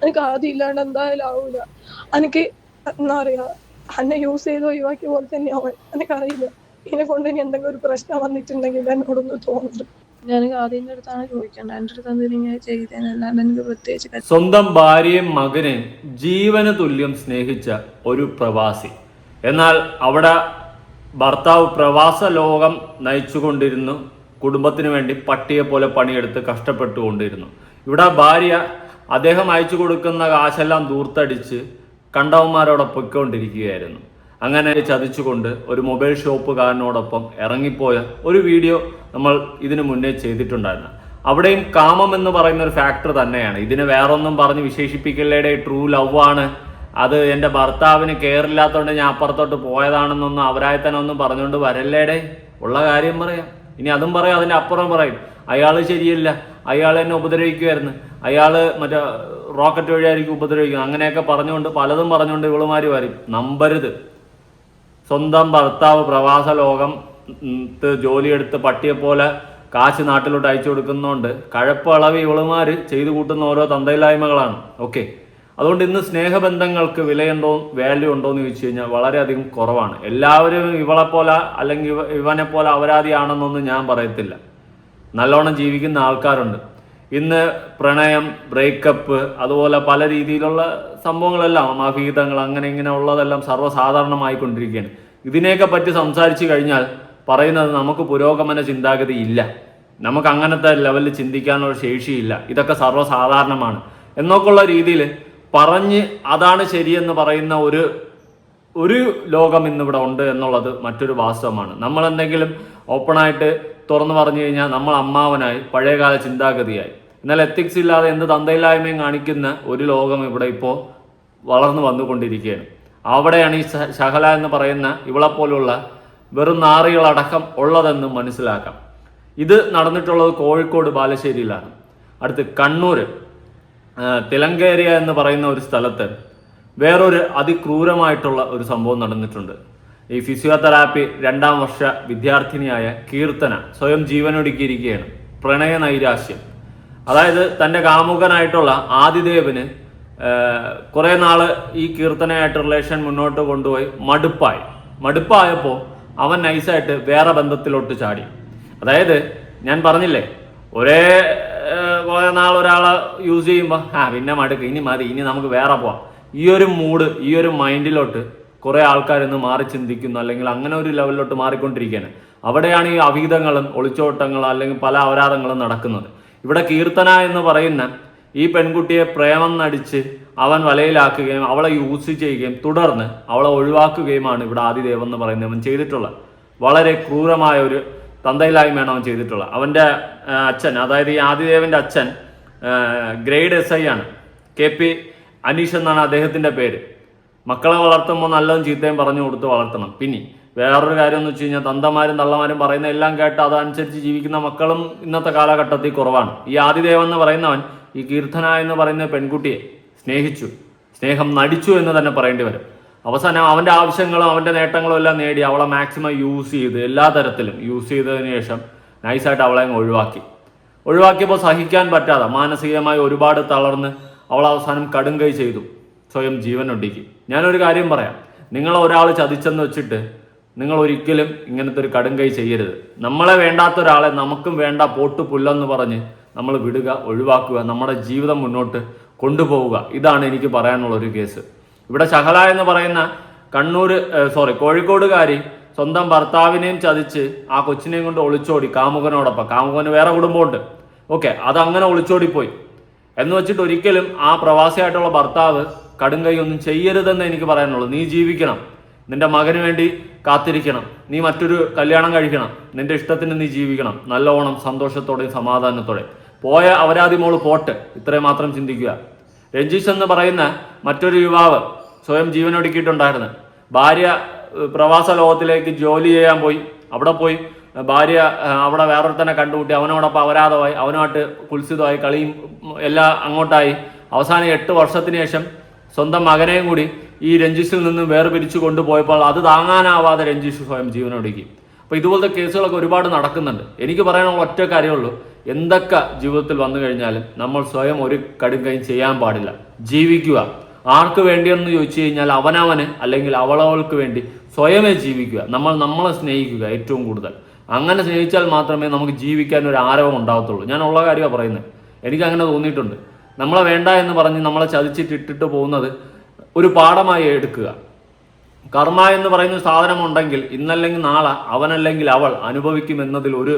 എനിക്ക് ആദ്യം ഇല്ലാണ്ട് എന്തായാലും ആവൂല. എനിക്ക് എന്താ പറയാ, എന്നെ യൂസ് ചെയ്ത് ഒഴിവാക്കിയ പോലെ തന്നെ അവൻ. എനിക്കറിയില്ല ഇതിനെ കൊണ്ട് ഇനി എന്തെങ്കിലും ഒരു പ്രശ്നം വന്നിട്ടുണ്ടെങ്കിൽ എന്നോടൊന്ന് തോന്നുന്നു. ഞാൻ ആദ്യന്റെ അടുത്താണ് ചോദിക്കേണ്ടത്, എൻ്റെ അടുത്ത് എന്തിനാ ചെയ്തേനല്ലാണ്ട് എനിക്ക് പ്രത്യേകിച്ച്. സ്വന്തം ഭാര്യയും മകനെ ജീവന് തുല്യം സ്നേഹിച്ച ഒരു പ്രവാസി, എന്നാൽ അവിടെ ഭർത്താവ് പ്രവാസ ലോകം നയിച്ചുകൊണ്ടിരുന്നു. കുടുംബത്തിന് വേണ്ടി പട്ടിയെ പോലെ പണിയെടുത്ത് കഷ്ടപ്പെട്ടുകൊണ്ടിരുന്നു. ഇവിടെ ഭാര്യ അദ്ദേഹം അയച്ചു കൊടുക്കുന്ന കാശെല്ലാം ദൂർത്തടിച്ച് കണ്ടവന്മാരോടെ പൊയ്ക്കൊണ്ടിരിക്കുകയായിരുന്നു. അങ്ങനെ ചതിച്ചുകൊണ്ട് ഒരു മൊബൈൽ ഷോപ്പുകാരനോടൊപ്പം ഇറങ്ങിപ്പോയ ഒരു വീഡിയോ നമ്മൾ ഇതിനു മുന്നേ ചെയ്തിട്ടുണ്ടായിരുന്നു. അവിടെയും കാമം എന്ന് പറയുന്ന ഒരു ഫാക്ടർ തന്നെയാണ്. ഇതിന് വേറൊന്നും പറഞ്ഞ് വിശേഷിപ്പിക്കല്ലേടെ, ട്രൂ ലവ് ആണ്, അത് എൻ്റെ ഭർത്താവിന് കെയർ ഇല്ലാത്തതുകൊണ്ട് ഞാൻ അപ്പുറത്തോട്ട് പോയതാണെന്നൊന്നും അവരായി തന്നെ ഒന്നും പറഞ്ഞുകൊണ്ട് വരല്ലേടെ. ഉള്ള കാര്യം പറയാം. ഇനി അതും പറയാം, അതിൻ്റെ അപ്പുറം പറയും അയാൾ ശരിയല്ല, അയാൾ എന്നെ ഉപദ്രവിക്കുമായിരുന്നു, അയാൾ മറ്റേ റോക്കറ്റ് വഴിയായിരിക്കും ഉപദ്രവിക്കുന്നത്, അങ്ങനെയൊക്കെ പറഞ്ഞുകൊണ്ട് പലതും പറഞ്ഞുകൊണ്ട് ഇവളുമാര് വരും. നമ്പരുത്. സ്വന്തം ഭർത്താവ് പ്രവാസ ലോകം ജോലിയെടുത്ത് പട്ടിയെ പോലെ കാശ് നാട്ടിലോട്ട് അയച്ചു കൊടുക്കുന്നതുകൊണ്ട് കഴപ്പളവ് ഇവളുമാര് ചെയ്തു കൂട്ടുന്ന ഓരോ തന്തയില്ലായ്മകളാണ്. ഓക്കെ, അതുകൊണ്ട് ഇന്ന് സ്നേഹബന്ധങ്ങൾക്ക് വിലയുണ്ടോ, വാല്യൂ ഉണ്ടോ എന്ന് ചോദിച്ചു കഴിഞ്ഞാൽ വളരെയധികം കുറവാണ്. എല്ലാവരും ഇവളെ പോലെ അല്ലെങ്കിൽ ഇവനെ പോലെ അപരാധിയാണെന്നൊന്നും ഞാൻ പറയത്തില്ല. നല്ലോണം ജീവിക്കുന്ന ആൾക്കാരുണ്ട്. ഇന്ന് പ്രണയം, ബ്രേക്കപ്പ്, അതുപോലെ പല രീതിയിലുള്ള സംഭവങ്ങളെല്ലാം, അഭീതങ്ങൾ, അങ്ങനെ ഇങ്ങനെ ഉള്ളതെല്ലാം സർവ്വസാധാരണമായിക്കൊണ്ടിരിക്കുകയാണ്. ഇതിനെയൊക്കെ പറ്റി സംസാരിച്ചു കഴിഞ്ഞാൽ പറയുന്നത് നമുക്ക് പുരോഗമന ചിന്താഗതി ഇല്ല, നമുക്ക് അങ്ങനത്തെ ലെവലിൽ ചിന്തിക്കാനുള്ള ശേഷിയില്ല, ഇതൊക്കെ സർവ്വസാധാരണമാണ് എന്നൊക്കെയുള്ള രീതിയിൽ പറഞ്ഞ് അതാണ് ശരിയെന്ന് പറയുന്ന ഒരു ലോകം ഇന്നിവിടെ ഉണ്ട് എന്നുള്ളത് മറ്റൊരു വാസ്തവമാണ്. നമ്മൾ എന്തെങ്കിലും ഓപ്പണായിട്ട് തുറന്നു പറഞ്ഞു കഴിഞ്ഞാൽ നമ്മൾ അമ്മാവനായി, പഴയകാല ചിന്താഗതിയായി. എന്നാൽ എത്തിക്സ് ഇല്ലാതെ എന്ത് തന്തയില്ലായ്മയും കാണിക്കുന്ന ഒരു ലോകം ഇവിടെ ഇപ്പോൾ വളർന്നു വന്നുകൊണ്ടിരിക്കുകയാണ്. അവിടെയാണ് ഈ ശഹല എന്ന് പറയുന്ന ഇവളെപ്പോലുള്ള വെറും നാറികളടക്കം ഉള്ളതെന്ന് മനസ്സിലാക്കാം. ഇത് നടന്നിട്ടുള്ളത് കോഴിക്കോട് ബാലുശ്ശേരിയിലാണ്. അടുത്ത് കണ്ണൂർ തിലങ്കേരിയ എന്ന് പറയുന്ന ഒരു സ്ഥലത്ത് വേറൊരു അതിക്രൂരമായിട്ടുള്ള ഒരു സംഭവം നടന്നിട്ടുണ്ട്. ഈ ഫിസിയോതെറാപ്പി 2ാം വർഷ വിദ്യാർത്ഥിനിയായ കീർത്തന സ്വയം ജീവനൊടുക്കിയിരിക്കുകയാണ്. പ്രണയ നൈരാശ്യം. അതായത് തൻ്റെ കാമുകനായിട്ടുള്ള ആദിദേവന് കുറേ നാള് ഈ കീർത്തനയായിട്ട് റിലേഷൻ മുന്നോട്ട് കൊണ്ടുപോയി മടുപ്പായപ്പോൾ അവൻ നൈസായിട്ട് വേറെ ബന്ധത്തിലോട്ട് ചാടി. അതായത് ഞാൻ പറഞ്ഞില്ലേ, ഒരേ കുറേ നാൾ ഒരാളെ യൂസ് ചെയ്യുമ്പോൾ പിന്നെ മടുക്ക്, ഇനി മതി, ഇനി നമുക്ക് വേറെ പോവാം, ഈ ഒരു മൂഡ്, ഈ ഒരു മൈൻഡിലോട്ട് കുറേ ആൾക്കാരിന്ന് മാറി ചിന്തിക്കുന്നു, അല്ലെങ്കിൽ അങ്ങനെ ഒരു ലെവലിലോട്ട് മാറിക്കൊണ്ടിരിക്കുകയാണ്. അവിടെയാണ് ഈ അവിഹിതങ്ങളും ഒളിച്ചോട്ടങ്ങളും അല്ലെങ്കിൽ പല അപരാധങ്ങളും നടക്കുന്നത്. ഇവിടെ കീർത്തന എന്ന് പറയുന്ന ഈ പെൺകുട്ടിയെ പ്രേമം നടിച്ച് അവൻ വലയിലാക്കുകയും അവളെ യൂസ് ചെയ്യുകയും തുടർന്ന് അവളെ ഒഴിവാക്കുകയുമാണ് ഇവിടെ ആദിദേവൻ എന്ന് പറയുന്നവൻ ചെയ്തിട്ടുള്ളത്. വളരെ ക്രൂരമായ ഒരു തന്തയില്ലായ്മയാണ് അവൻ ചെയ്തിട്ടുള്ളത്. അവൻ്റെ അച്ഛൻ, അതായത് ഈ ആദിദേവൻ്റെ അച്ഛൻ ഗ്രേഡ് SI ആണ്. KP അനീഷ് എന്നാണ് അദ്ദേഹത്തിൻ്റെ പേര്. മക്കളെ വളർത്തുമ്പോൾ നല്ലതും ചീത്തയും പറഞ്ഞു കൊടുത്ത് വളർത്തണം. പിന്നെ വേറൊരു കാര്യം എന്ന് വെച്ച് കഴിഞ്ഞാൽ തന്തമാരും തള്ളമാരും പറയുന്ന എല്ലാം കേട്ട് അതനുസരിച്ച് ജീവിക്കുന്ന മക്കളും ഇന്നത്തെ കാലഘട്ടത്തിൽ കുറവാണ്. ഈ ആദിദേവൻ എന്ന് പറയുന്നവൻ ഈ കീർത്തന എന്ന് പറയുന്ന പെൺകുട്ടിയെ സ്നേഹിച്ചു, സ്നേഹം നടിച്ചു എന്ന് തന്നെ പറയേണ്ടി വരും. അവസാനം അവൻ്റെ ആവശ്യങ്ങളും അവൻ്റെ നേട്ടങ്ങളും എല്ലാം നേടി അവളെ മാക്സിമം യൂസ് ചെയ്ത് എല്ലാ തരത്തിലും യൂസ് ചെയ്തതിന് ശേഷം നൈസായിട്ട് അവളെ അങ്ങ് ഒഴിവാക്കിയപ്പോൾ സഹിക്കാൻ പറ്റാതെ മാനസികമായി ഒരുപാട് തളർന്ന് അവൾ അവസാനം കടുംകൈ ചെയ്തു, സ്വയം ജീവനൊടുക്കി. ഞാനൊരു കാര്യം പറയാം, നിങ്ങൾ ഒരാൾ ചതിച്ചെന്ന് വെച്ചിട്ട് നിങ്ങൾ ഒരിക്കലും ഇങ്ങനത്തെ ഒരു കടുംകൈ ചെയ്യരുത്. നമ്മളെ വേണ്ടാത്ത ഒരാളെ നമുക്കും വേണ്ട പോട്ടു പുല്ലെന്ന് പറഞ്ഞ് നമ്മൾ വിടുക, ഒഴിവാക്കുക, നമ്മുടെ ജീവിതം മുന്നോട്ട് കൊണ്ടുപോവുക. ഇതാണ് എനിക്ക് പറയാനുള്ള ഒരു കേസ്. ഇവിടെ ശഹല എന്ന് പറയുന്ന കോഴിക്കോടുകാരി സ്വന്തം ഭർത്താവിനെയും ചതിച്ച് ആ കൊച്ചിനെയും കൊണ്ട് ഒളിച്ചോടി കാമുകനോടൊപ്പം. കാമുകന് വേറെ കുടുംബമുണ്ട്. ഓക്കെ, അതങ്ങനെ ഒളിച്ചോടിപ്പോയി എന്ന് വെച്ചിട്ട് ഒരിക്കലും ആ പ്രവാസിയായിട്ടുള്ള ഭർത്താവ് കടുംകൈ ഒന്നും ചെയ്യരുതെന്ന് എനിക്ക് പറയാനുള്ളൂ. നീ ജീവിക്കണം, നിന്റെ മകന് വേണ്ടി കാത്തിരിക്കണം, നീ മറ്റൊരു കല്യാണം കഴിക്കണം, നിന്റെ ഇഷ്ടത്തിന് നീ ജീവിക്കണം, നല്ലോണം സന്തോഷത്തോടെയും സമാധാനത്തോടെ. പോയ അവരാധി മോള് പോട്ട്, ഇത്രയും മാത്രം ചിന്തിക്കുക. രഞ്ജീഷ് എന്ന് പറയുന്ന മറ്റൊരു യുവാവ് സ്വയം ജീവനൊടുക്കിയിട്ടുണ്ടായിരുന്നു. ഭാര്യ പ്രവാസ ലോകത്തിലേക്ക് ജോലി ചെയ്യാൻ പോയി. അവിടെ പോയി ഭാര്യ അവിടെ വേറൊരുത്തനെ കണ്ടുകൂട്ടി, അവനോടൊപ്പം അപരാധമായി, അവനുമായിട്ട് കുൽസിതമായി, കളിയും എല്ലാം അങ്ങോട്ടായി. അവസാനം 8 വർഷത്തിന് ശേഷം സ്വന്തം മകനെയും കൂടി ഈ രഞ്ജീഷിൽ നിന്നും വേർപിരിച്ചു കൊണ്ടുപോയപ്പോൾ അത് താങ്ങാനാവാതെ രഞ്ജീഷ് സ്വയം ജീവനൊടുക്കി. അപ്പോൾ ഇതുപോലത്തെ കേസുകളൊക്കെ ഒരുപാട് നടക്കുന്നുണ്ട്. എനിക്ക് പറയാനുള്ള ഒറ്റ കാര്യമുള്ളൂ, എന്തൊക്കെ ജീവിതത്തിൽ വന്നു കഴിഞ്ഞാലും നമ്മൾ സ്വയം ഒരു കടുങ്കയും ചെയ്യാൻ പാടില്ല. ജീവിക്കുക. ആർക്ക് വേണ്ടിയെന്ന് ചോദിച്ചു കഴിഞ്ഞാൽ അവനവന് അല്ലെങ്കിൽ അവളവൾക്ക് വേണ്ടി സ്വയമേ ജീവിക്കുക. നമ്മളെ സ്നേഹിക്കുക ഏറ്റവും കൂടുതൽ. അങ്ങനെ സ്നേഹിച്ചാൽ മാത്രമേ നമുക്ക് ജീവിക്കാൻ ഒരു ആരവം ഉണ്ടാകത്തുള്ളൂ. ഞാൻ ഉള്ള കാര്യമാണ് പറയുന്നത്. എനിക്ക് അങ്ങനെ തോന്നിയിട്ടുണ്ട്. നമ്മളെ വേണ്ട എന്ന് പറഞ്ഞ് നമ്മളെ ചതിച്ചിട്ടിട്ട് പോകുന്നത് ഒരു പാഠമായി എടുക്കുക. കർമ്മ എന്ന് പറയുന്ന സാധനം ഉണ്ടെങ്കിൽ ഇന്നല്ലെങ്കിൽ നാളെ അവനല്ലെങ്കിൽ അവൾ അനുഭവിക്കുമെന്നതിൽ ഒരു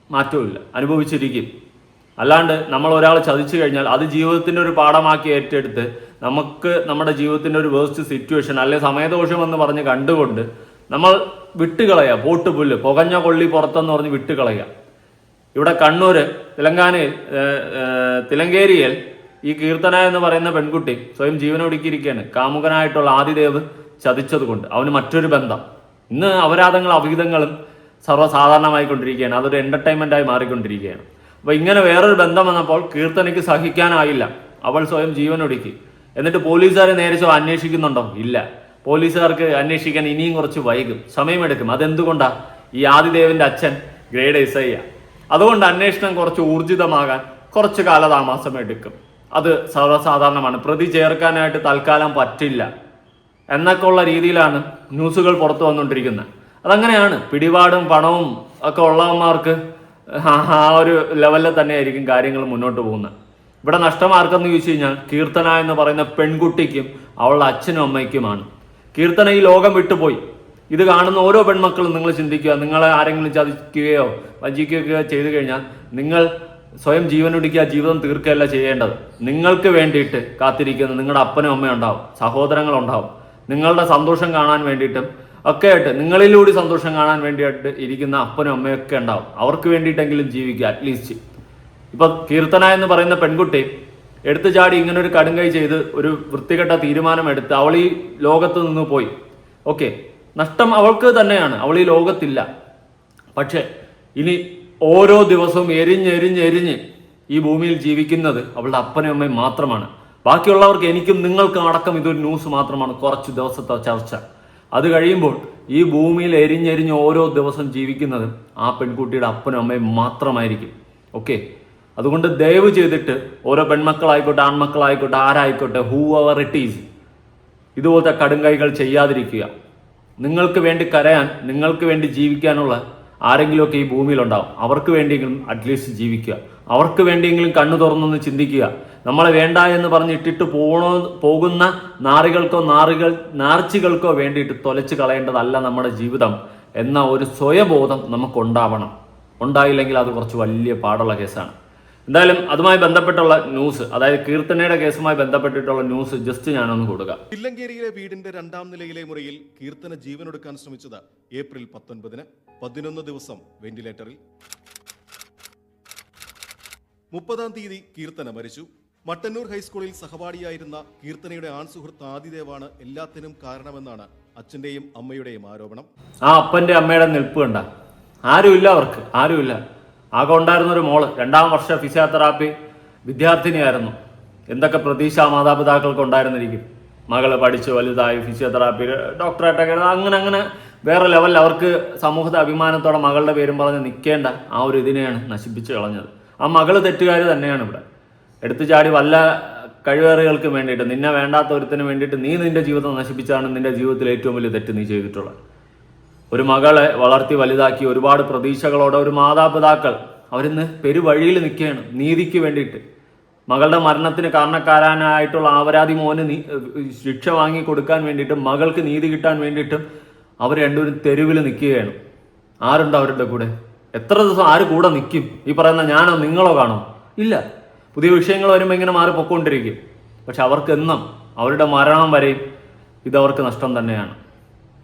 മാറ്റവും അനുഭവിച്ചിരിക്കും. അല്ലാണ്ട് നമ്മൾ ഒരാൾ ചതിച്ചു കഴിഞ്ഞാൽ അത് ജീവിതത്തിൻ്റെ ഒരു പാഠമാക്കി ഏറ്റെടുത്ത് നമുക്ക് നമ്മുടെ ജീവിതത്തിൻ്റെ ഒരു വേസ്റ്റ് സിറ്റുവേഷൻ അല്ലെ സമയദോഷം എന്ന് പറഞ്ഞ് കണ്ടുകൊണ്ട് നമ്മൾ വിട്ടുകളയുക. പോട്ടുപുല്ല് പുകഞ്ഞ കൊള്ളി പുറത്തെന്ന് പറഞ്ഞ് വിട്ടുകളയുക. ഇവിടെ കണ്ണൂര് തിലങ്കേരിയിൽ ഈ കീർത്തന എന്ന് പറയുന്ന പെൺകുട്ടി സ്വയം ജീവനൊടുക്കിയിരിക്കുകയാണ്. കാമുകനായിട്ടുള്ള ആദിദേവ് ചതിച്ചത് കൊണ്ട് അവന് മറ്റൊരു ബന്ധം. ഇന്ന് അപരാധങ്ങളും അവിഹിതങ്ങളും സർവ്വസാധാരണമായിക്കൊണ്ടിരിക്കുകയാണ്. അതൊരു എൻ്റർടൈൻമെൻറ്റായി മാറിക്കൊണ്ടിരിക്കുകയാണ്. അപ്പോൾ ഇങ്ങനെ വേറൊരു ബന്ധം വന്നപ്പോൾ കീർത്തനയ്ക്ക് സഹിക്കാനായില്ല. അവൾ സ്വയം ജീവനൊടുക്കി. എന്നിട്ട് പോലീസുകാരെ നേരെ അന്വേഷിക്കുന്നുണ്ടോ? ഇല്ല. പോലീസുകാർക്ക് അന്വേഷിക്കാൻ ഇനിയും കുറച്ച് വൈകും, സമയമെടുക്കും. അതെന്തുകൊണ്ടാണ്? ഈ ആദിദേവിൻ്റെ അച്ഛൻ ഗ്രേഡ് SI. അതുകൊണ്ട് അന്വേഷണം കുറച്ച് ഊർജിതമാകാൻ കുറച്ച് കാലതാമസം എടുക്കും. അത് സർവ്വസാധാരണമാണ്. പ്രതി ചേർക്കാനായിട്ട് തൽക്കാലം പറ്റില്ല എന്നൊക്കെ ഉള്ള രീതിയിലാണ് ന്യൂസുകൾ പുറത്തു വന്നുകൊണ്ടിരിക്കുന്നത്. അതങ്ങനെയാണ്. പിടിപാടും പണവും ഒക്കെ ഉള്ളവന്മാർക്ക് ആ ഒരു ലെവലിൽ തന്നെയായിരിക്കും കാര്യങ്ങൾ മുന്നോട്ട് പോകുന്നത്. ഇവിടെ നഷ്ടം ആർക്കെന്ന് ചോദിച്ചു കഴിഞ്ഞാൽ കീർത്തന എന്ന് പറയുന്ന പെൺകുട്ടിക്കും അവളുടെ അച്ഛനും അമ്മയ്ക്കുമാണ്. കീർത്തന ഈ ലോകം വിട്ടുപോയി. ഇത് കാണുന്ന ഓരോ പെൺമക്കളും നിങ്ങൾ ചിന്തിക്കുക. നിങ്ങളെ ആരെങ്കിലും ചതിക്കുകയോ വഞ്ചിക്കുകയോ ചെയ്തു കഴിഞ്ഞാൽ നിങ്ങൾ സ്വയം ജീവനൊടുക്കിയ ജീവിതം തീർക്കുകയല്ല ചെയ്യേണ്ടത്. നിങ്ങൾക്ക് വേണ്ടിയിട്ട് കാത്തിരിക്കുന്ന നിങ്ങളുടെ അപ്പനും അമ്മയും ഉണ്ടാവും, സഹോദരങ്ങളുണ്ടാവും. നിങ്ങളുടെ സന്തോഷം കാണാൻ വേണ്ടിയിട്ടും ഒക്കെ ആയിട്ട് നിങ്ങളിലൂടെ സന്തോഷം കാണാൻ വേണ്ടിയിട്ട് ഇരിക്കുന്ന അപ്പനും അമ്മയൊക്കെ ഉണ്ടാവും. അവർക്ക് വേണ്ടിയിട്ടെങ്കിലും ജീവിക്കുക അറ്റ്ലീസ്റ്റ്. ഇപ്പൊ കീർത്തന എന്ന് പറയുന്ന പെൺകുട്ടി എടുത്തു ചാടി ഇങ്ങനെ ഒരു കടുങ്കൈ ചെയ്ത് ഒരു വൃത്തികെട്ട തീരുമാനമെടുത്ത് അവൾ ഈ ലോകത്ത് നിന്ന് പോയി. ഓക്കെ, നഷ്ടം അവൾക്ക് തന്നെയാണ്. അവൾ ഈ ലോകത്തില്ല. പക്ഷെ ഇനി ഓരോ ദിവസവും എരിഞ്ഞ് ഈ ഭൂമിയിൽ ജീവിക്കുന്നത് അവളുടെ അപ്പനും അമ്മയും മാത്രമാണ്. ബാക്കിയുള്ളവർക്ക് എനിക്കും നിങ്ങൾക്കും അടക്കം ഇതൊരു ന്യൂസ് മാത്രമാണ്, കുറച്ച് ദിവസത്തെ ചർച്ച. അത് കഴിയുമ്പോൾ ഈ ഭൂമിയിൽ എരിഞ്ഞെരിഞ്ഞ് ഓരോ ദിവസം ജീവിക്കുന്നത് ആ പെൺകുട്ടിയുടെ അപ്പനും അമ്മയും മാത്രമായിരിക്കും. ഓക്കെ, അതുകൊണ്ട് ദയവ് ചെയ്തിട്ട് ഓരോ പെൺമക്കളായിക്കോട്ടെ ആൺമക്കളായിക്കോട്ടെ ആരായിക്കോട്ടെ ഹൂ എവർ ഇറ്റ് ഈസ് ഇതുപോലത്തെ കടുങ്കൈകൾ ചെയ്യാതിരിക്കുക. നിങ്ങൾക്ക് വേണ്ടി കരയാൻ, നിങ്ങൾക്ക് വേണ്ടി ജീവിക്കാനുള്ള ആരെങ്കിലുമൊക്കെ ഈ ഭൂമിയിലുണ്ടാവും. അവർക്ക് വേണ്ടിയെങ്കിലും അറ്റ്ലീസ്റ്റ് ജീവിക്കുക. അവർക്ക് വേണ്ടിയെങ്കിലും കണ്ണു തുറന്നൊന്ന് ചിന്തിക്കുക. നമ്മളെ വേണ്ട എന്ന് പറഞ്ഞിട്ടിട്ട് പോകുന്ന നാർച്ചികൾക്കോ വേണ്ടിയിട്ട് തൊലച്ച് കളയേണ്ടതല്ല നമ്മുടെ ജീവിതം എന്ന ഒരു സ്വയബോധം നമുക്കുണ്ടാവണം. ഉണ്ടായില്ലെങ്കിൽ അത് കുറച്ച് വലിയ പാടുള്ള കേസാണ്. എന്തായാലും അതുമായി ബന്ധപ്പെട്ടുള്ള ന്യൂസ്, അതായത് കീർത്തനയുടെ കേസുമായി ബന്ധപ്പെട്ടിട്ടുള്ള ന്യൂസ് ജസ്റ്റ് ഞാനൊന്ന് കൊടുക്കാം. തില്ലങ്കേരിയിലെ വീടിന്റെ 2ാം നിലയിലെ മുറിയിൽ കീർത്തന ജീവനൊടുക്കാൻ ശ്രമിച്ചത് ഏപ്രിൽ 19-ന്. 11 ദിവസം വെന്റിലേറ്ററിൽ. 30-ാം തീയതി കീർത്തന മരിച്ചു. മട്ടന്നൂർ ഹൈസ്കൂളിൽ സഹപാഠിയായിരുന്ന കീർത്തനയുടെ ആൺസുഹൃത്ത് ആദിദേവാണ് എല്ലാത്തിനും കാരണമെന്നാണ് അച്ഛന്റെയും അമ്മയുടെയും ആരോപണം. ആ അപ്പന്റെ അമ്മയുടെ നിൽപ്പ് കണ്ട ആരുമില്ല, അവർക്ക് ആരുമില്ല. ആകെ ഉണ്ടായിരുന്നൊരു മോള് 2ാം വർഷ ഫിസിയോതെറാപ്പി വിദ്യാർത്ഥിനിയായിരുന്നു. എന്തൊക്കെ പ്രതീക്ഷ മാതാപിതാക്കൾക്ക് ഉണ്ടായിരുന്നിരിക്കും. മകള് പഠിച്ച് വലുതായി ഫിസിയോതെറാപ്പി ഡോക്ടറായിട്ടൊക്കെ അങ്ങനെ വേറെ ലെവലിൽ അവർക്ക് സമൂഹത്തെ അഭിമാനത്തോടെ മകളുടെ പേരും പറഞ്ഞ് നിൽക്കേണ്ട ആ ഒരു ഇതിനെയാണ് നശിപ്പിച്ച് കളഞ്ഞത്. ആ മകള് തെറ്റുകാർ തന്നെയാണ്. ഇവിടെ എടുത്തു ചാടി വല്ല കഴിവേറുകൾക്ക് വേണ്ടിയിട്ട്, നിന്നെ വേണ്ടാത്ത ഒരുത്തിന് വേണ്ടിയിട്ട് നീ നിന്റെ ജീവിതം നശിപ്പിച്ചാണ് നിന്റെ ജീവിതത്തിൽ ഏറ്റവും വലിയ തെറ്റ് നീ ചെയ്തിട്ടുള്ളത്. ഒരു മകളെ വളർത്തി വലുതാക്കി ഒരുപാട് പ്രതീക്ഷകളോടെ ഒരു മാതാപിതാക്കൾ അവരിന്ന് പെരുവഴിയിൽ നിൽക്കുകയാണ് നീതിക്ക് വേണ്ടിയിട്ട്. മകളുടെ മരണത്തിന് കാരണക്കാരനായിട്ടുള്ള ആവരാതി മോന് ശിക്ഷ വാങ്ങി കൊടുക്കാൻ വേണ്ടിയിട്ടും മകൾക്ക് നീതി കിട്ടാൻ വേണ്ടിയിട്ടും അവർ രണ്ടുപേരും തെരുവിൽ നിൽക്കുകയാണ്. ആരുണ്ട് അവരുടെ കൂടെ? എത്ര ദിവസം ആര് കൂടെ നിൽക്കും? ഈ പറയുന്ന ഞാനോ നിങ്ങളോ കാണോ? ഇല്ല. പുതിയ വിഷയങ്ങൾ വരുമ്പോൾ ഇങ്ങനെ മാറി പൊക്കോണ്ടിരിക്കും. പക്ഷെ അവർക്കെന്നും അവരുടെ മരണം വരെയും ഇതവർക്ക് നഷ്ടം തന്നെയാണ്.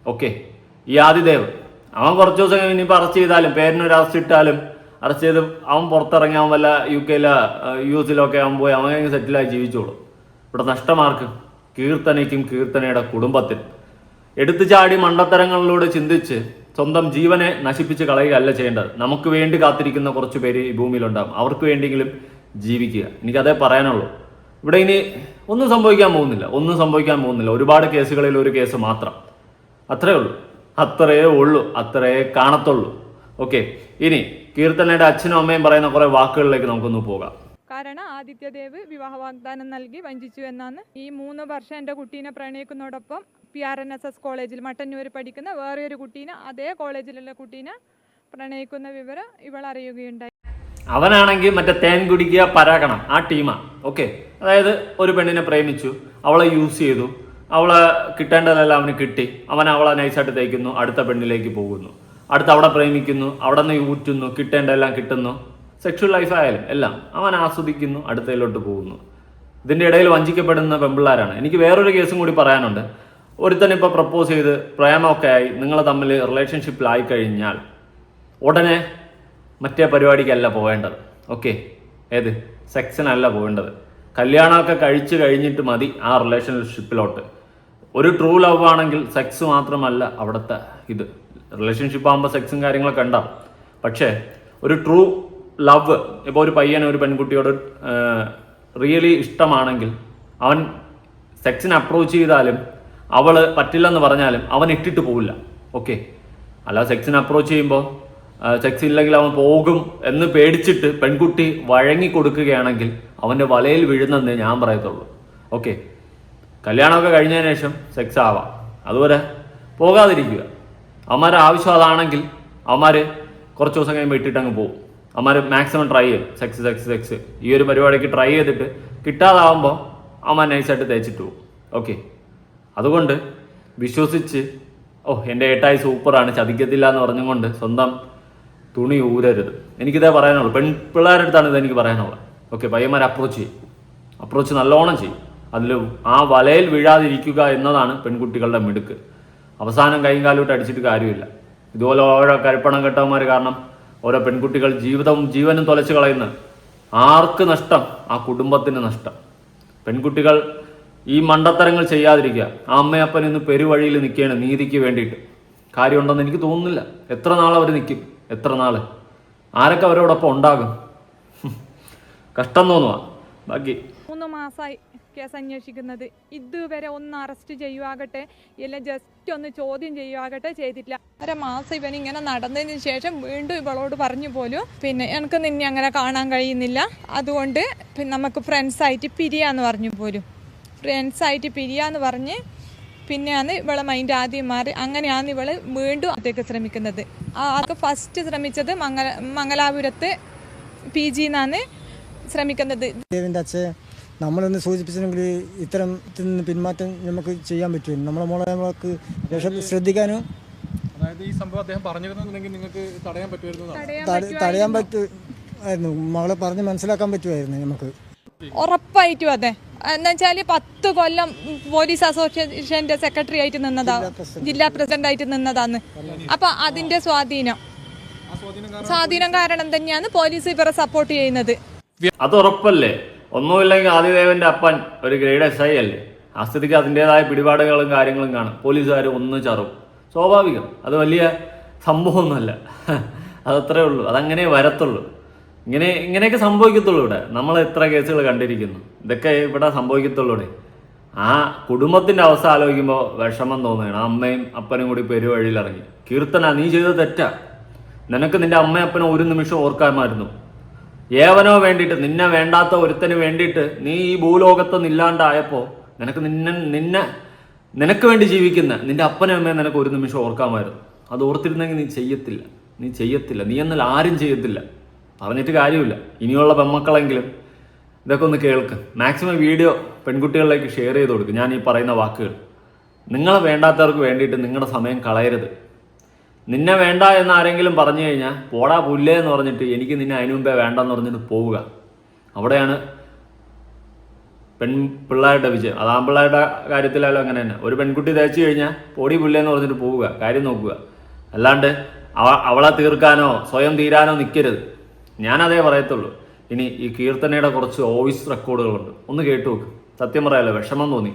ഓക്കെ, ഈ ആദിദേവ് അവൻ കുറച്ച് ദിവസം ഇനിയിപ്പോൾ അറസ്റ്റ് ചെയ്താലും പേരിനൊരു അറസ്റ്റ് ഇട്ടാലും അറസ്റ്റ് ചെയ്ത് അവൻ പുറത്തിറങ്ങി അവൻ വല്ല UK-യിലോ US-ലോ ഒക്കെ അവൻ പോയി അവൻ സെറ്റിലായി ജീവിച്ചോളൂ. ഇവിടെ നഷ്ടമാർക്ക് കീർത്തനയ്ക്കും കീർത്തനയുടെ കുടുംബത്തിന്. എടുത്തു ചാടി മണ്ടത്തരങ്ങളിലൂടെ ചിന്തിച്ച് സ്വന്തം ജീവനെ നശിപ്പിച്ച് കളയുകയല്ല ചെയ്യേണ്ടത്. നമുക്ക് വേണ്ടി കാത്തിരിക്കുന്ന കുറച്ച് പേര് ഈ ഭൂമിയിലുണ്ടാകും. അവർക്ക് വേണ്ടിയെങ്കിലും ജീവിക്കുക. എനിക്കതേ പറയാനുള്ളൂ. ഇവിടെ ഇനി ഒന്നും സംഭവിക്കാൻ പോകുന്നില്ല. ഒരുപാട് കേസുകളിൽ ഒരു കേസ് മാത്രം. അത്രയേ ഉള്ളൂ, അത്രയേ കാണത്തുള്ളൂ. ഓക്കെ, ഇനി കീർത്തനയുടെ അച്ഛനും അമ്മയും പറയുന്ന കുറേ വാക്കുകളിലേക്ക് നമുക്കൊന്ന് പോകാം. കാരണം ആദിത്യദേവ് വിവാഹ വാഗ്ദാനം നൽകി വഞ്ചിച്ചു എന്നാണ്. ഈ 3 വർഷം എൻ്റെ കുട്ടീനെ പ്രണയിക്കുന്നതോടൊപ്പം PRNSS കോളേജിൽ മട്ടന്നൂർ പഠിക്കുന്ന വേറൊരു കുട്ടീനെ, അതേ കോളേജിലുള്ള കുട്ടീനെ പ്രണയിക്കുന്ന വിവരം ഇവൾ അറിയുകയുണ്ടായി. അവനാണെങ്കിൽ മറ്റേ തേൻ കുടിക്കുക പരാഗണം ആ ടീമാണ്. ഓക്കെ, അതായത് ഒരു പെണ്ണിനെ പ്രേമിച്ചു, അവളെ യൂസ് ചെയ്തു, അവളെ കിട്ടേണ്ടതെല്ലാം അവന് കിട്ടി, അവൻ അവളെ നൈസായിട്ട് തേക്കുന്നു, അടുത്ത പെണ്ണിലേക്ക് പോകുന്നു, അടുത്ത് അവിടെ പ്രേമിക്കുന്നു, അവിടെ നിന്ന് ഊറ്റുന്നു, കിട്ടേണ്ടതെല്ലാം കിട്ടുന്നു, സെക്ഷൽ ലൈഫ് ആയാലും എല്ലാം അവൻ ആസ്വദിക്കുന്നു, അടുത്തതിലോട്ട് പോകുന്നു. ഇതിൻ്റെ ഇടയിൽ വഞ്ചിക്കപ്പെടുന്ന പെൺപിള്ളേരാണ്. എനിക്ക് വേറൊരു കേസും കൂടി പറയാനുണ്ട്. ഒരുത്തൻ ഇപ്പോൾ പ്രപ്പോസ് ചെയ്ത് പ്രേമമൊക്കെ ആയി നിങ്ങൾ തമ്മിൽ റിലേഷൻഷിപ്പിലായി കഴിഞ്ഞാൽ ഉടനെ മറ്റേ പരിപാടിക്കല്ല പോവേണ്ടത്. ഓക്കെ, ഏത് സെക്സിനല്ല പോവേണ്ടത്. കല്യാണമൊക്കെ കഴിച്ച് കഴിഞ്ഞിട്ട് മതി ആ റിലേഷൻഷിപ്പിലോട്ട്. ഒരു ട്രൂ ലവ് ആണെങ്കിൽ സെക്സ് മാത്രമല്ല അവിടുത്തെ ഇത്. റിലേഷൻഷിപ്പ് ആകുമ്പോൾ സെക്സും കാര്യങ്ങളൊക്കെ ഉണ്ടാവും. പക്ഷേ ഒരു ട്രൂ ലവ്, ഇപ്പോൾ ഒരു പയ്യന് ഒരു പെൺകുട്ടിയോട് റിയലി ഇഷ്ടമാണെങ്കിൽ അവൻ സെക്സിന് അപ്രോച്ച് ചെയ്താലും അവൾ പറ്റില്ലെന്ന് പറഞ്ഞാലും അവൻ ഇട്ടിട്ട് പോവില്ല. ഓക്കെ, അല്ലാതെ സെക്സിന് അപ്രോച്ച് ചെയ്യുമ്പോൾ സെക്സ് ഇല്ലെങ്കിൽ അവൻ പോകും എന്ന് പേടിച്ചിട്ട് പെൺകുട്ടി വഴങ്ങി കൊടുക്കുകയാണെങ്കിൽ അവൻ്റെ വലയിൽ വീഴുന്നെന്നേ ഞാൻ പറയത്തുള്ളൂ. ഓക്കെ, കല്യാണമൊക്കെ കഴിഞ്ഞതിന് ശേഷം സെക്സ് ആവാം, അതുവരെ പോകാതിരിക്കുക. അവന്മാരുടെ ആവശ്യം അതാണെങ്കിൽ അവന്മാർ കുറച്ച് ദിവസം കഴിയുമ്പോൾ ഇട്ടിട്ട് അങ്ങ് പോകും. അവന്മാർ മാക്സിമം ട്രൈ ചെയ്യും സെക്സ് ഈ ഒരു പരിപാടിക്ക് ട്രൈ ചെയ്തിട്ട് കിട്ടാതാവുമ്പോൾ അവന്മാർ നൈസായിട്ട് തേച്ചിട്ട് പോകും. ഓക്കെ, അതുകൊണ്ട് വിശ്വസിച്ച് എൻ്റെ ഏട്ടായി സൂപ്പറാണ് ചതിക്കത്തില്ല എന്ന് പറഞ്ഞുകൊണ്ട് സ്വന്തം തുണി ഊരരുത്. എനിക്കിതേ പറയാനുള്ളൂ. പിള്ളേരുടെ അടുത്താണ് ഇതെനിക്ക് പറയാനുള്ളത്. ഓക്കെ, പയ്യന്മാർ അപ്രോച്ച് നല്ലോണം ചെയ്യും. അതിൽ ആ വലയിൽ വീഴാതിരിക്കുക എന്നതാണ് പെൺകുട്ടികളുടെ മിടുക്ക്. അവസാനം കൈയും കാലോട്ട് അടിച്ചിട്ട് കാര്യമില്ല. ഇതുപോലെ ഓരോ കരുപ്പണം കെട്ടവന്മാർ കാരണം ഓരോ പെൺകുട്ടികൾ ജീവനും തുലച്ച് കളയുന്ന ആർക്ക് നഷ്ടം? ആ കുടുംബത്തിന് നഷ്ടം. പെൺകുട്ടികൾ ഈ മണ്ടത്തരങ്ങൾ ചെയ്യാതിരിക്കുക. ആ അമ്മയപ്പൻ ഇന്ന് പെരുവഴിയിൽ നിൽക്കുകയാണ് നീതിക്ക് വേണ്ടിയിട്ട്. കാര്യമുണ്ടെന്ന് എനിക്ക് തോന്നുന്നില്ല. എത്ര നാൾ അവർ നിൽക്കും? എത്ര നാൾ? ആരൊക്കെ അവരോടൊപ്പം ഉണ്ടാകും? കഷ്ടം തോന്നുക. ബാക്കി 3 മാസമായി കേസ് അന്വേഷിക്കുന്നത്. ഇതുവരെ ഒന്ന് അറസ്റ്റ് ചെയ്യുവാകട്ടെ ഇല്ല ജസ്റ്റ് ഒന്ന് ചോദ്യം ചെയ്യുവാകട്ടെ ചെയ്തിട്ടില്ല. 1.5 മാസം ഇവനിങ്ങനെ നടന്നതിന് ശേഷം വീണ്ടും ഇവളോട് പറഞ്ഞു പോലും എനിക്ക് നിന്നെ അങ്ങനെ കാണാൻ കഴിയുന്നില്ല, അതുകൊണ്ട് നമുക്ക് ഫ്രണ്ട്സായിട്ട് പിരിയാന്ന് പറഞ്ഞു പോലും. ഫ്രണ്ട്സായിട്ട് പിരിയാന്ന് പറഞ്ഞ് പിന്നെയാണ് ഇവളെ മൈൻഡ് ആദ്യം മാറി. അങ്ങനെയാണ് ഇവള് വീണ്ടും അതേക്ക് ശ്രമിക്കുന്നത്. ആൾക്ക് ഫസ്റ്റ് ശ്രമിച്ചത് മംഗലാപുരത്ത് PG എന്നാണ് ശ്രമിക്കുന്നത്. ദേവിൻ്റെ അച്ഛൻ നമ്മളൊന്ന് സൂചിപ്പിച്ചെങ്കിൽ ഇത്തരം പിന്മാറ്റം നമുക്ക് ചെയ്യാൻ പറ്റും. നമ്മളെ മോളെ നമ്മൾക്ക് ശ്രദ്ധിക്കാനും അതായത് ഈ സംഭവം അദ്ദേഹം പറഞ്ഞിരുന്നെങ്കിൽ നിങ്ങൾക്ക് തടയാൻ തടയാൻ പറ്റുമായിരുന്നു. മകളെ പറഞ്ഞ് മനസ്സിലാക്കാൻ പറ്റുമായിരുന്നു നമുക്ക്. ഉറപ്പായിട്ടും അതെ. എന്ന് വെച്ചാൽ 10 കൊല്ലം പോലീസ് അസോസിയേഷന്റെ സെക്രട്ടറി ആയിട്ട് നിന്നതാ, ജില്ലാ പ്രസിഡന്റ് ആയിട്ട് നിന്നതാന്ന്. അപ്പൊ അതിന്റെ സ്വാധീനം കാരണം തന്നെയാണ് പോലീസ് ഇവരെ സപ്പോർട്ട് ചെയ്യുന്നത്. അത് ഉറപ്പല്ലേ? ഒന്നുമില്ലെങ്കിൽ ആദിദേവന്റെ അപ്പൻ ഒരു ഗ്രേഡ് SI അല്ലേ? ആ സ്ഥിതിക്ക് അതിൻ്റെതായ പിടിപാടുകളും കാര്യങ്ങളും കാണും. പോലീസുകാർ ഒന്ന് ചറും, സ്വാഭാവികം. അത് വലിയ സംഭവമൊന്നുമല്ല. അതത്രേ ഉള്ളൂ. അതങ്ങനെ വരത്തുള്ളൂ. ഇങ്ങനെയൊക്കെ സംഭവിക്കത്തുള്ളൂ. ഇവിടെ നമ്മൾ എത്ര കേസുകൾ കണ്ടിരിക്കുന്നു. ഇതൊക്കെ ഇവിടെ സംഭവിക്കത്തുള്ളൂടെ. ആ കുടുംബത്തിന്റെ അവസ്ഥ ആലോചിക്കുമ്പോൾ വിഷമം തോന്നുകയാണ്. അമ്മയും അപ്പനും കൂടി പെരുവഴിയിൽ ഇറങ്ങി. കീർത്തന, നീ ചെയ്തത് തെറ്റാ. നിനക്ക് നിന്റെ അമ്മയും അപ്പനും ഒരു നിമിഷം ഓർക്കാമായിരുന്നു. ഏവനോ വേണ്ടിയിട്ട്, നിന്നെ വേണ്ടാത്ത ഒരുത്തന് വേണ്ടിയിട്ട് നീ ഈ ഭൂലോകത്ത് നില്ലാണ്ടായപ്പോൾ നിനക്ക് വേണ്ടി ജീവിക്കുന്ന നിന്റെ അപ്പനും അമ്മയും നിനക്ക് ഒരു നിമിഷം ഓർക്കാമായിരുന്നു. അത് ഓർത്തിരുന്നെങ്കിൽ നീ ചെയ്യത്തില്ല. നീ എന്നാൽ ആരും ചെയ്യത്തില്ല. പറഞ്ഞിട്ട് കാര്യമില്ല. ഇനിയുള്ള പെൺമക്കളെങ്കിലും ഇതൊക്കെ ഒന്ന് കേൾക്ക്. മാക്സിമം വീഡിയോ പെൺകുട്ടികളിലേക്ക് ഷെയർ ചെയ്ത് കൊടുക്കും. ഞാൻ ഈ പറയുന്ന വാക്കുകൾ നിങ്ങളെ വേണ്ടാത്തവർക്ക് വേണ്ടിയിട്ട് നിങ്ങളുടെ സമയം കളയരുത്. നിന്നെ വേണ്ട എന്ന് ആരെങ്കിലും പറഞ്ഞു കഴിഞ്ഞാൽ പോടാ പുല്ലേ എന്ന് പറഞ്ഞിട്ട് എനിക്ക് നിന്നെ അതിനു മുമ്പേ വേണ്ടെന്ന് പറഞ്ഞിട്ട് പോവുക. അവിടെയാണ് പിള്ളേരുടെ വിജയം. അത് ആൺപിള്ളേരുടെ കാര്യത്തിലായാലും അങ്ങനെ തന്നെ. ഒരു പെൺകുട്ടി തേച്ച് കഴിഞ്ഞാൽ പോടി പുല്ലേന്ന് പറഞ്ഞിട്ട് പോവുക, കാര്യം നോക്കുക. അല്ലാണ്ട് അവളെ തീർക്കാനോ സ്വയം തീരാനോ നിൽക്കരുത്. ഞാനതേ പറയത്തുള്ളൂ. ഇനി ഈ കീർത്തനയുടെ കുറച്ച് വോയിസ് റെക്കോർഡുകളുണ്ട്, ഒന്ന് കേട്ടു നോക്ക്. സത്യം പറയാലോ, വിഷമം തോന്നി.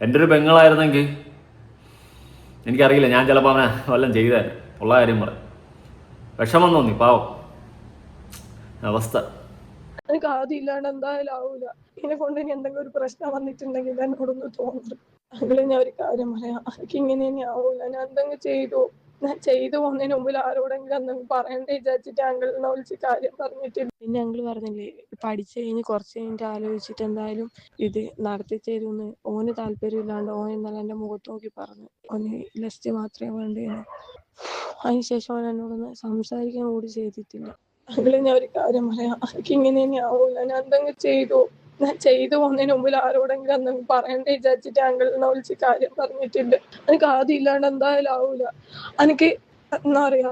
എൻ്റെ ഒരു പെങ്ങളായിരുന്നെങ്കിൽ എനിക്കറിയില്ല, ഞാൻ ചിലപ്പോൾ അവനെ വല്ലതും ചെയ്താൽ ഉള്ള കാര്യം പറയാം. വിഷമം തോന്നി, പാവം അവസ്ഥ. എനിക്ക് ആദ്യം ഇല്ലാണ്ട് എന്തായാലും ആവൂല. ഇതിനെ കൊണ്ട് ഇനി എന്തെങ്കിലും ഒരു പ്രശ്നം വന്നിട്ടുണ്ടെങ്കിൽ എന്നോടൊന്ന് തോന്നുന്നു. അങ്ങനെ ഞാൻ ഒരു കാര്യം പറയാം, എനിക്ക് ഇങ്ങനെ ഇനി ആവൂല. ഞാൻ എന്തെങ്കിലും ചെയ്തു ഞാൻ ചെയ്തു പോകുന്നതിന് മുമ്പിൽ ആരോടെങ്കിലും എന്തെങ്കിലും പറയണ്ടേ വിചാരിച്ചിട്ട് അങ്കിളിനെ വിളിച്ച് കാര്യം പറഞ്ഞിട്ടില്ല. പിന്നെ അങ്കിള് പറഞ്ഞില്ലേ, പഠിച്ചു കഴിഞ്ഞ് കുറച്ച് കഴിഞ്ഞിട്ട് ആലോചിച്ചിട്ട് എന്തായാലും ഇത് നടത്തി തരുമെന്ന്. ഓന് താല്പര്യമില്ലാണ്ട് ഓൻ ഇന്നലെ എൻ്റെ മുഖത്ത് നോക്കി പറഞ്ഞു ഓന് ലിസ്റ്റ് മാത്രമേ വേണ്ടേന്ന്. അതിനുശേഷം അവൻ എന്നോടൊന്ന് സംസാരിക്കാൻ കൂടി ചെയ്തിട്ടില്ല. അങ്കിള് ഞാൻ ഒരു കാര്യം പറയാം, എനിക്ക് ഇങ്ങനെ ഇനി ആവൂല. ഞാൻ എന്തെങ്കിലും ഞാൻ ചെയ്തു പോകുന്നതിന് മുമ്പിൽ ആരോടെങ്കിലും എന്തെങ്കിലും പറയണ്ടേ വിചാരിച്ചിട്ട് അങ്കിളിനെ വിളിച്ച് കാര്യം പറഞ്ഞിട്ടില്ല. എനിക്ക് ആദ്യം ഇല്ലാണ്ട് എന്തായാലും ആവൂല. എനിക്ക് എന്താ പറയാ,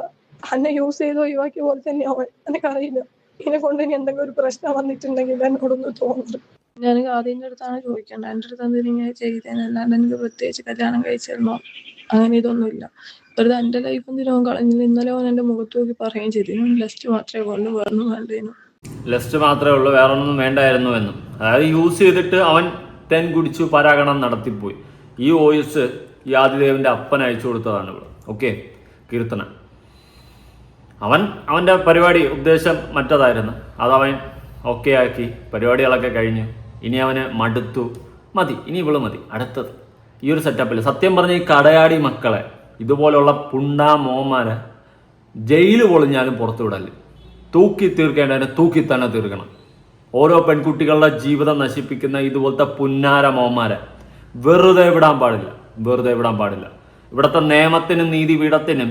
എന്നെ യൂസ് ചെയ്ത് ഒഴിവാക്കിയ പോലെ തന്നെ അവൻ. എനിക്കറിയില്ല ഇതിനെ കൊണ്ട് ഇനി എന്തെങ്കിലും ഒരു പ്രശ്നം വന്നിട്ടുണ്ടെങ്കിൽ എന്നോടൊന്ന് തോന്നുന്നു. ഞാൻ ആദ്യൻ്റെ അടുത്താണ് ചോദിക്കേണ്ടത്, എൻ്റെ അടുത്ത് എന്തിനാ ഇങ്ങനെ ചെയ്തേനല്ലാണ്ട് എനിക്ക് പ്രത്യേകിച്ച് കല്യാണം കഴിച്ചിരുന്നോ അങ്ങനെ ഇതൊന്നുമില്ല. വെറുതെ എൻ്റെ ലൈഫ് എന്തിനോ കളഞ്ഞില്ല. ഇന്നലെ അവൻ എൻ്റെ മുഖത്ത് നോക്കി പറയുകയും ചെയ്തു ലെസ്റ്റ് മാത്രമേ കൊണ്ട് വേറൊന്നും വേണ്ടേനു. ലെസ്റ്റ് മാത്രമേ ഉള്ളൂ, വേറെ ഒന്നും വേണ്ടായിരുന്നു എന്നും. അതായത് യൂസ് ചെയ്തിട്ട് അവൻ തെൻ കുടിച്ചു പരാഗണം നടത്തിപ്പോയി. ഈ വോയിസ് ഈ ആദിദേവന്റെ അപ്പൻ അയച്ചു കൊടുത്തതാണ് ഇവിടെ. ഓക്കെ, കീർത്തന അവൻ്റെ പരിപാടി ഉദ്ദേശം മറ്റതായിരുന്നു. അതവൻ ഓക്കെ ആക്കി, പരിപാടികളൊക്കെ കഴിഞ്ഞു. ഇനി അവന് മടുത്തു, മതി, ഇനി ഇവള് മതി, അടുത്തത്. ഈ ഒരു സെറ്റപ്പിൽ സത്യം പറഞ്ഞ ഈ കടയാടി മക്കളെ, ഇതുപോലുള്ള പുണ്ടാ മോന്മാരെ ജയില് പൊളിഞ്ഞാലും പുറത്തു വിടല്. തൂക്കി തീർക്കേണ്ടതിനെ തൂക്കി തന്നെ തീർക്കണം. ഓരോ പെൺകുട്ടികളുടെ ജീവിതം നശിപ്പിക്കുന്ന ഇതുപോലത്തെ പുന്നാര മോന്മാരെ വെറുതെ വിടാൻ പാടില്ല, വെറുതെ വിടാൻ പാടില്ല. ഇവിടുത്തെ നിയമത്തിനും നീതിപീഠത്തിനും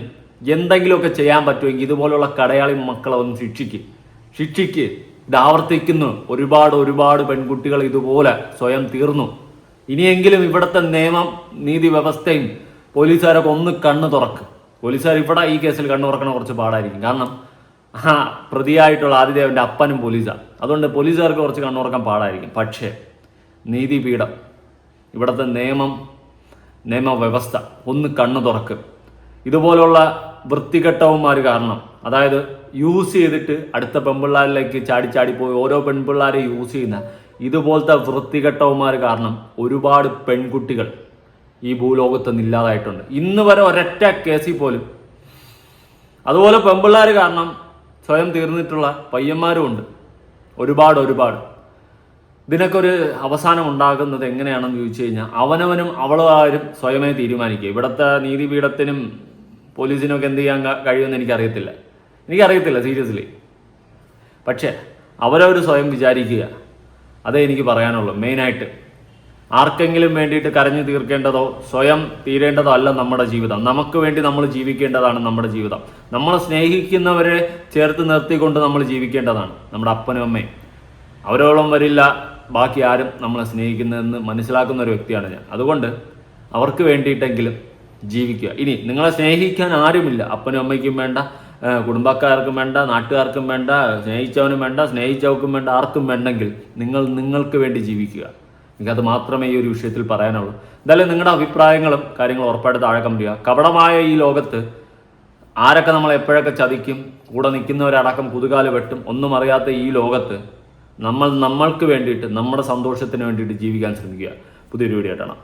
എന്തെങ്കിലുമൊക്കെ ചെയ്യാൻ പറ്റുമെങ്കിൽ ഇതുപോലുള്ള കടയാളി മക്കളെ ഒന്ന് ശിക്ഷിക്ക്. ഇത് ആവർത്തിക്കുന്നു. ഒരുപാട് പെൺകുട്ടികൾ ഇതുപോലെ സ്വയം തീർന്നു. ഇനിയെങ്കിലും ഇവിടുത്തെ നിയമം നീതി വ്യവസ്ഥയും പോലീസുകാരൊക്കെ ഒന്ന് കണ്ണ് തുറക്ക്. പോലീസുകാർ ഇവിടെ ഈ കേസിൽ കണ്ണു തുറക്കണ കുറച്ച് പാടായിരിക്കും. കാരണം പ്രതിയായിട്ടുള്ള ആദിദേവന്റെ അപ്പനും പോലീസാണ്. അതുകൊണ്ട് പോലീസുകാർക്ക് കുറച്ച് കണ്ണു തുറക്കാൻ പാടായിരിക്കും. പക്ഷേ നീതിപീഠം, ഇവിടുത്തെ നിയമവ്യവസ്ഥ ഒന്ന് കണ്ണു തുറക്ക്. ഇതുപോലുള്ള വൃത്തികെട്ടവന്മാർ കാരണം, അതായത് യൂസ് ചെയ്തിട്ട് അടുത്ത പെൺപിള്ളാരിലേക്ക് ചാടിപ്പോയി ഓരോ പെൺപിള്ളാരെ യൂസ് ചെയ്യുന്ന ഇതുപോലത്തെ വൃത്തികെട്ടവന്മാർ കാരണം ഒരുപാട് പെൺകുട്ടികൾ ഈ ഭൂലോകത്ത് നിന്ന് ഇല്ലാതായിട്ടുണ്ട്. ഇന്ന് വരെ ഒരൊറ്റ കേസിൽ പോലും. അതുപോലെ പെൺപിള്ളാർ കാരണം സ്വയം തീർന്നിട്ടുള്ള പയ്യന്മാരും ഉണ്ട് ഒരുപാട്. ഇതിനൊക്കെ ഒരു അവസാനം ഉണ്ടാകുന്നത് എങ്ങനെയാണെന്ന് ചോദിച്ചു കഴിഞ്ഞാൽ അവനവനും അവളും സ്വയമേ തീരുമാനിക്കുക. ഇവിടുത്തെ നീതിപീഠത്തിനും പോലീസിനും ഒക്കെ എന്ത് ചെയ്യാൻ കഴിയുമെന്ന് എനിക്കറിയത്തില്ല സീരിയസ്ലി. പക്ഷേ അവരവർ സ്വയം വിചാരിക്കുക, അതേ എനിക്ക് പറയാനുള്ളൂ. മെയിനായിട്ട് ആർക്കെങ്കിലും വേണ്ടിയിട്ട് കരഞ്ഞു തീർക്കേണ്ടതോ സ്വയം തീരേണ്ടതോ അല്ല നമ്മുടെ ജീവിതം. നമുക്ക് വേണ്ടി നമ്മൾ ജീവിക്കേണ്ടതാണ് നമ്മുടെ ജീവിതം. നമ്മളെ സ്നേഹിക്കുന്നവരെ ചേർത്ത് നിർത്തിക്കൊണ്ട് നമ്മൾ ജീവിക്കേണ്ടതാണ്. നമ്മുടെ അപ്പനും അമ്മയും അവരോളം വരില്ല ബാക്കി ആരും നമ്മളെ സ്നേഹിക്കുന്നതെന്ന് മനസ്സിലാക്കുന്ന ഒരു വ്യക്തിയാണ് ഞാൻ. അതുകൊണ്ട് അവർക്ക് വേണ്ടിയിട്ടെങ്കിലും ജീവിക്കുക. ഇനി നിങ്ങളെ സ്നേഹിക്കാൻ ആരുമില്ല, അപ്പനും അമ്മയ്ക്കും വേണ്ട, കുടുംബക്കാർക്കും വേണ്ട, നാട്ടുകാർക്കും വേണ്ട, സ്നേഹിച്ചവനും വേണ്ട, സ്നേഹിച്ചവർക്കും വേണ്ട, ആർക്കും വേണ്ടെങ്കിൽ നിങ്ങൾക്ക് വേണ്ടി ജീവിക്കുക. എനിക്കത് മാത്രമേ ഈ ഒരു വിഷയത്തിൽ പറയാനുള്ളൂ. എന്തായാലും നിങ്ങളുടെ അഭിപ്രായങ്ങളും കാര്യങ്ങളും ഉറപ്പായിട്ട് താഴെ കമന്റ് ചെയ്യുക. കപടമായ ഈ ലോകത്ത് ആരൊക്കെ നമ്മളെ എപ്പോഴൊക്കെ ചതിക്കും, കൂടെ നിൽക്കുന്നവരടക്കം കുതുകാല് വെട്ടും, ഒന്നും അറിയാത്ത ഈ ലോകത്ത് നമ്മൾക്ക് വേണ്ടിയിട്ട്, നമ്മുടെ സന്തോഷത്തിന് വേണ്ടിയിട്ട് ജീവിക്കാൻ ശ്രമിക്കുക. പുതിയൊരു വീഡിയോ ആയിട്ടാണ്.